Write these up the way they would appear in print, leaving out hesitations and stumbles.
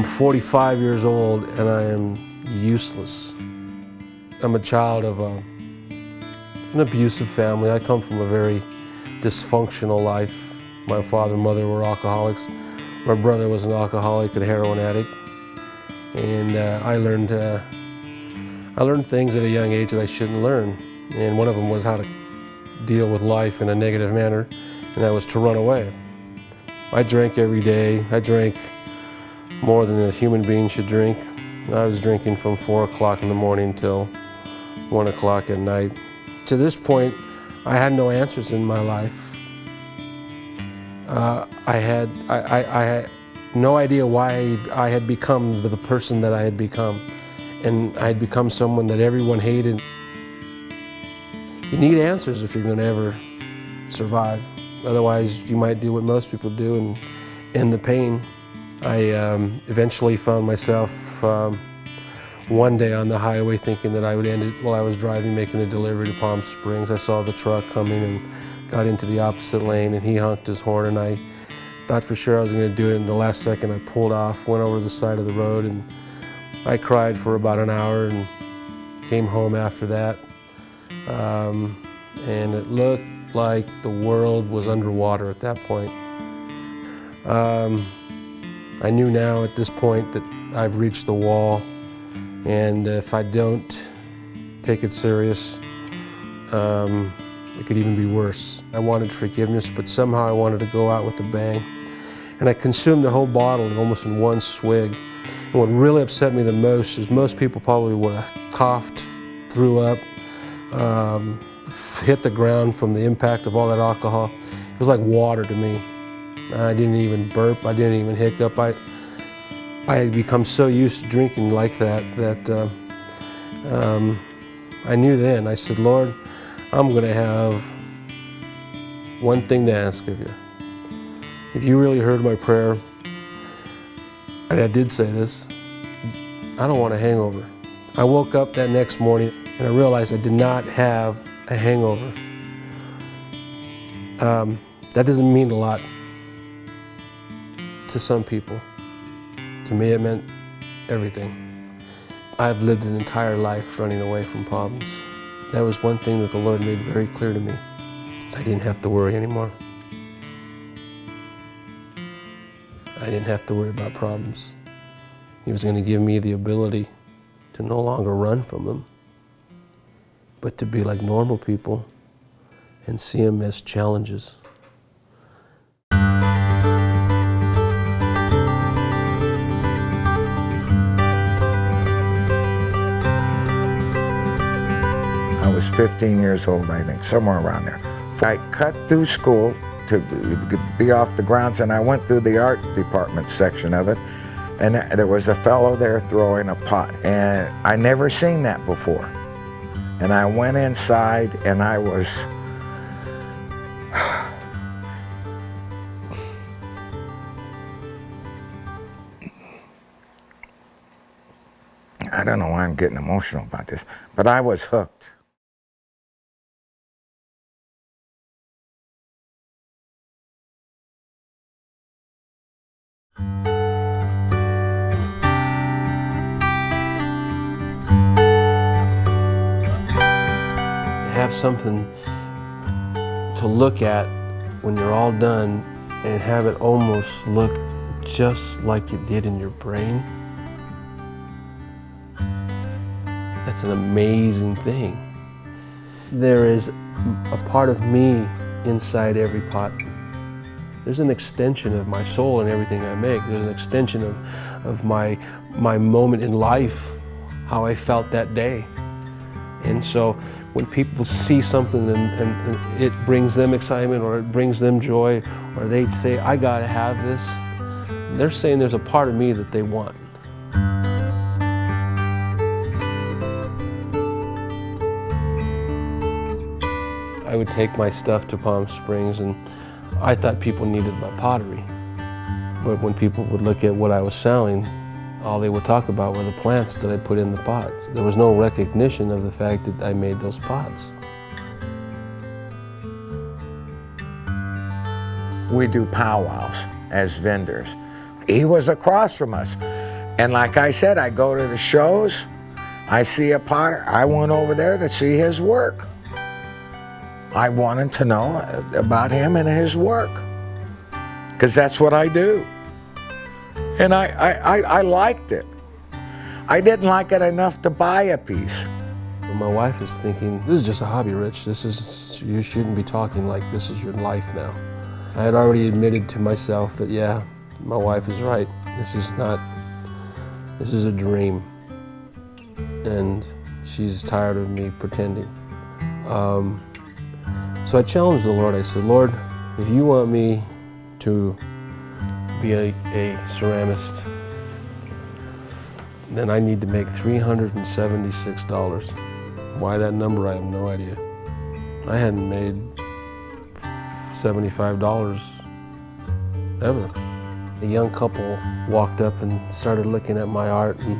I'm 45 years old and I am useless. I'm a child of an abusive family. I come from a very dysfunctional life. My father and mother were alcoholics. My brother was an alcoholic and heroin addict. And I learned things at a young age that I shouldn't learn. And one of them was how to deal with life in a negative manner, and that was to run away. I drank every day. I drank more than a human being should drink. I was drinking from 4 o'clock in the morning till 1 o'clock at night. To this point, I had no answers in my life. I had no idea why I had become the person that I had become. And I had become someone that everyone hated. You need answers if you're going to ever survive. Otherwise, you might do what most people do and end the pain. I eventually found myself one day on the highway thinking that I would end it while I was driving, making a delivery to Palm Springs. I saw the truck coming and got into the opposite lane, and he honked his horn, and I thought for sure I was going to do it. In the last second, I pulled off, went over the side of the road, and I cried for about an hour and came home after that. And it looked like the world was underwater at that point. I knew now at this point that I've reached the wall, and if I don't take it serious, it could even be worse. I wanted forgiveness, but somehow I wanted to go out with a bang. And I consumed the whole bottle almost in one swig. And what really upset me the most is most people probably would have coughed, threw up, hit the ground from the impact of all that alcohol. It was like water to me. I didn't even burp, I didn't even hiccup. I had become so used to drinking like that I knew then, I said, Lord, I'm going to have one thing to ask of you. If you really heard my prayer, and I did say this, I don't want a hangover. I woke up that next morning and I realized I did not have a hangover. That doesn't mean a lot to some people. To me, it meant everything. I've lived an entire life running away from problems. That was one thing that the Lord made very clear to me, is I didn't have to worry anymore. I didn't have to worry about problems. He was going to give me the ability to no longer run from them, but to be like normal people and see them as challenges. I was 15 years old, I think, somewhere around there. I cut through school to be off the grounds, and I went through the art department section of it, and there was a fellow there throwing a pot, and I never seen that before. And I went inside, and I was, I don't know why I'm getting emotional about this, but I was hooked. Have something to look at when you're all done and have it almost look just like it did in your brain. That's an amazing thing. There is a part of me inside every pot. There's an extension of my soul in everything I make. There's an extension of my moment in life, how I felt that day. And so when people see something and it brings them excitement or it brings them joy, or they'd say, I gotta have this, they're saying there's a part of me that they want. I would take my stuff to Palm Springs, and I thought people needed my pottery. But when people would look at what I was selling, all they would talk about were the plants that I put in the pots. There was no recognition of the fact that I made those pots. We do powwows as vendors. He was across from us, And like I said, I go to the shows, I see a potter, I went over there to see his work. I wanted to know about him and his work, because that's what I do. And I liked it. I didn't like it enough to buy a piece. My wife is thinking, this is just a hobby, Rich. You shouldn't be talking like this is your life now. I had already admitted to myself that, yeah, my wife is right. This is a dream. And she's tired of me pretending. So I challenged the Lord. I said, Lord, if you want me to be a ceramist, then I need to make $376. Why that number, I have no idea. I hadn't made $75 ever. A young couple walked up and started looking at my art and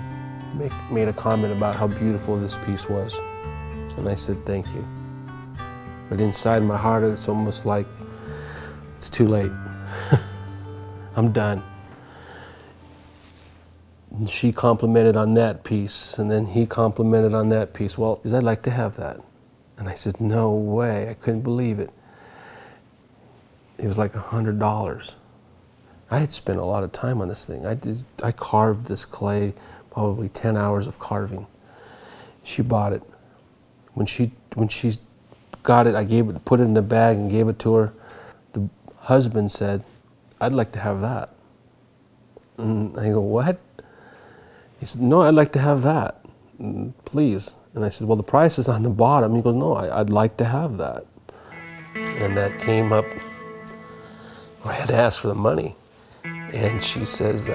made a comment about how beautiful this piece was. And I said, thank you. But inside my heart, it's almost like it's too late. I'm done. And she complimented on that piece, and then he complimented on that piece. Well, I'd like to have that. And I said, no way, I couldn't believe it. It was like $100. I had spent a lot of time on this thing. I carved this clay, probably 10 hours of carving. She bought it. When she got it, put it in a bag and gave it to her. The husband said, I'd like to have that. And I go, what? He said, no, I'd like to have that, please. And I said, well, the price is on the bottom. He goes, no, I'd like to have that. And that came up, I had to ask for the money. And she says,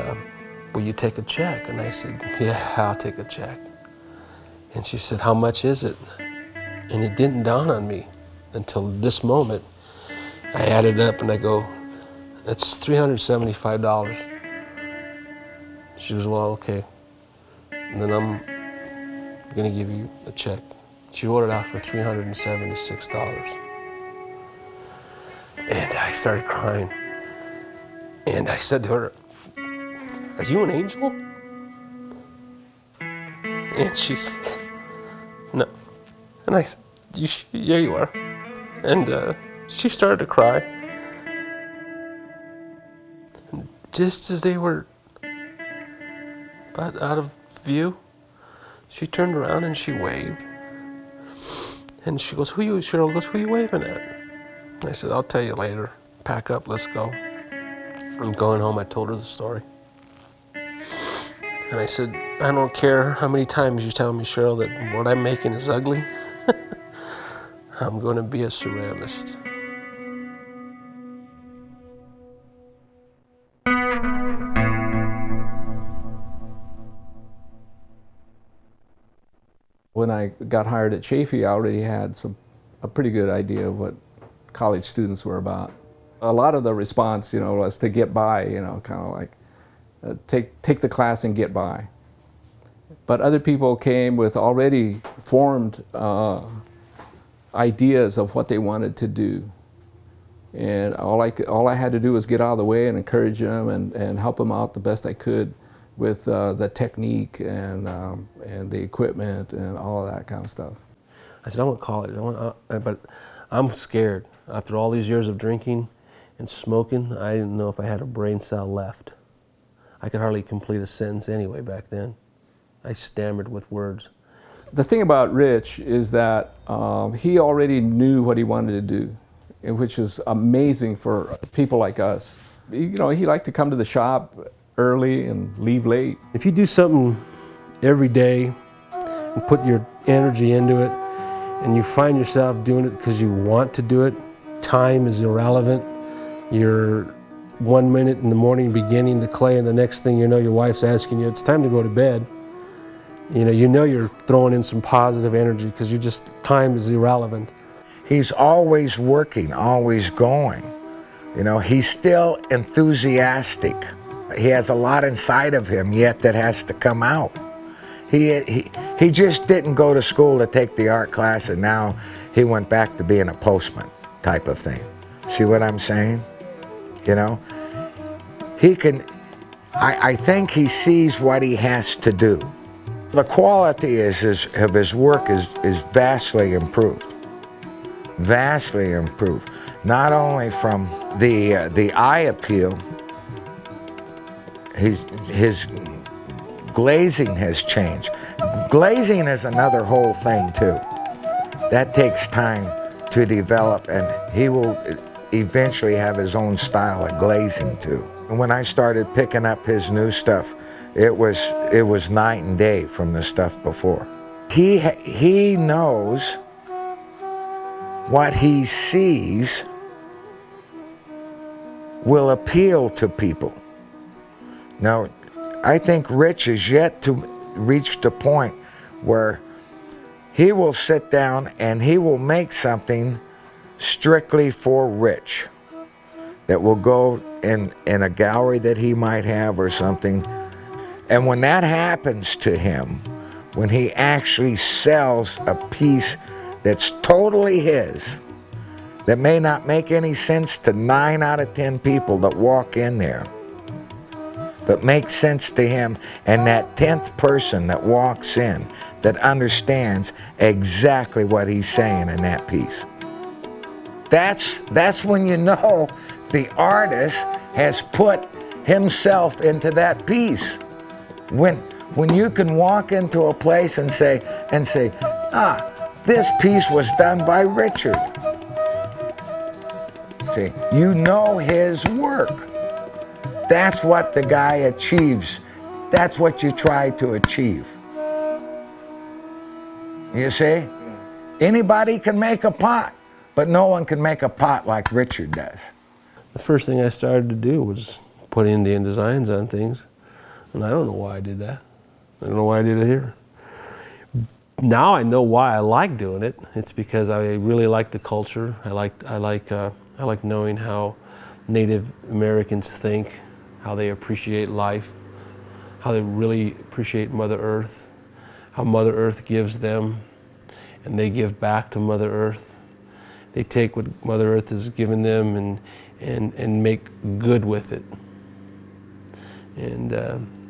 will you take a check? And I said, yeah, I'll take a check. And she said, how much is it? And it didn't dawn on me until this moment. I added up and I go, it's $375. She goes, well, okay. And then I'm gonna give you a check. She ordered out for $376. And I started crying. And I said to her, are you an angel? And she said, no. And I said, yeah, you are. And she started to cry. And just as they were about out of view, she turned around and she waved. And she goes, Cheryl goes, who are you waving at? I said, I'll tell you later. Pack up, let's go. And going home, I told her the story. And I said, I don't care how many times you tell me, Cheryl, that what I'm making is ugly. I'm going to be a ceramist. When I got hired at Chafee, I already had a pretty good idea of what college students were about. A lot of the response, was to get by, kind of like take the class and get by. But other people came with already formed ideas of what they wanted to do. And all I had to do was get out of the way and encourage them and help them out the best I could with the technique and the equipment and all of that kind of stuff. I said, I want college, but I'm scared. After all these years of drinking and smoking, I didn't know if I had a brain cell left. I could hardly complete a sentence anyway back then. I stammered with words. The thing about Rich is that he already knew what he wanted to do, which is amazing for people like us. He liked to come to the shop early and leave late. If you do something every day and put your energy into it, and you find yourself doing it because you want to do it, time is irrelevant. You're 1 minute in the morning beginning the clay, and the next thing you know, your wife's asking you, it's time to go to bed. You're throwing in some positive energy because time is irrelevant. He's always working, always going. He's still enthusiastic. He has a lot inside of him yet that has to come out. He just didn't go to school to take the art class, and now he went back to being a postman type of thing. See what I'm saying? I think he sees what he has to do. The quality of his work is vastly improved. Vastly improved. Not only from the eye appeal, his glazing has changed. Glazing is another whole thing too. That takes time to develop, and he will eventually have his own style of glazing too. And when I started picking up his new stuff, it was night and day from the stuff before. He knows what he sees will appeal to people. Now, I think Rich is yet to reach the point where he will sit down and he will make something strictly for Rich that will go in a gallery that he might have or something. And when that happens to him, when he actually sells a piece that's totally his, that may not make any sense to 9 out of 10 people that walk in there, but makes sense to him, and that 10th person that walks in that understands exactly what he's saying in that piece. That's when you know the artist has put himself into that piece. When you can walk into a place and say, this piece was done by Richard. See, you know his work. That's what the guy achieves. That's what you try to achieve. You see? Anybody can make a pot, but no one can make a pot like Richard does. The first thing I started to do was put Indian designs on things, and I don't know why I did that. I don't know why I did it here. Now I know why I like doing it. It's because I really like the culture. I like knowing how Native Americans think, how they appreciate life, how they really appreciate Mother Earth, how Mother Earth gives them, and they give back to Mother Earth. They take what Mother Earth has given them and make good with it. And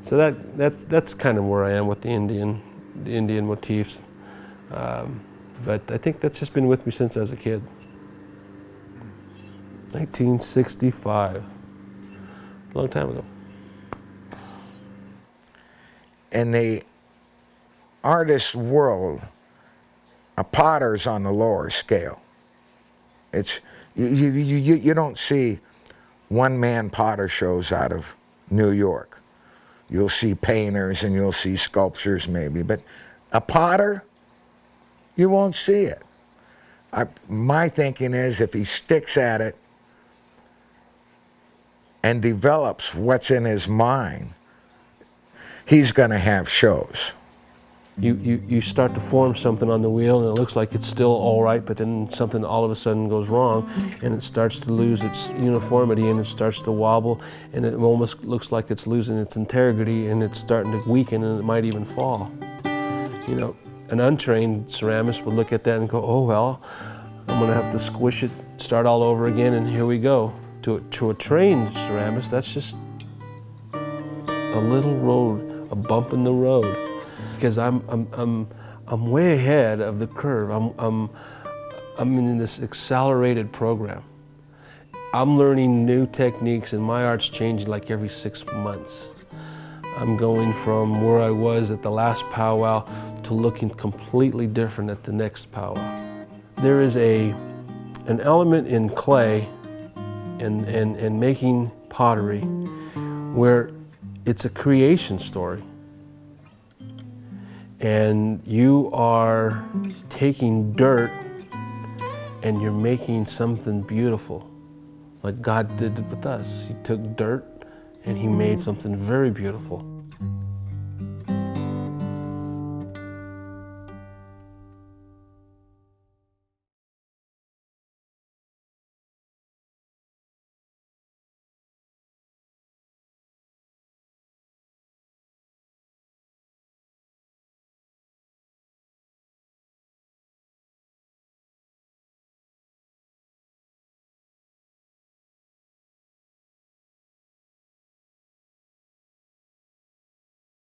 so that's kind of where I am with the Indian motifs. But I think that's just been with me since I was a kid. 1965, a long time ago. In the artist's world, a potter's on the lower scale. It's you don't see one-man potter shows out of New York. You'll see painters and you'll see sculptures maybe, but a potter, you won't see it. My thinking is if he sticks at it and develops what's in his mind, he's going to have shows. You start to form something on the wheel and it looks like it's still all right, but then something all of a sudden goes wrong and it starts to lose its uniformity and it starts to wobble and it almost looks like it's losing its integrity and it's starting to weaken and it might even fall. You know, an untrained ceramist would look at that and go, oh well, I'm going to have to squish it, start all over again, and here we go. To a trained ceramist, that's just a little road, a bump in the road. Because I'm way ahead of the curve. I'm in this accelerated program. I'm learning new techniques, and my art's changing like every 6 months. I'm going from where I was at the last powwow to looking completely different at the next powwow. There is an element in clay and making pottery where it's a creation story. And you are taking dirt and you're making something beautiful, like God did with us. He took dirt and He made something very beautiful.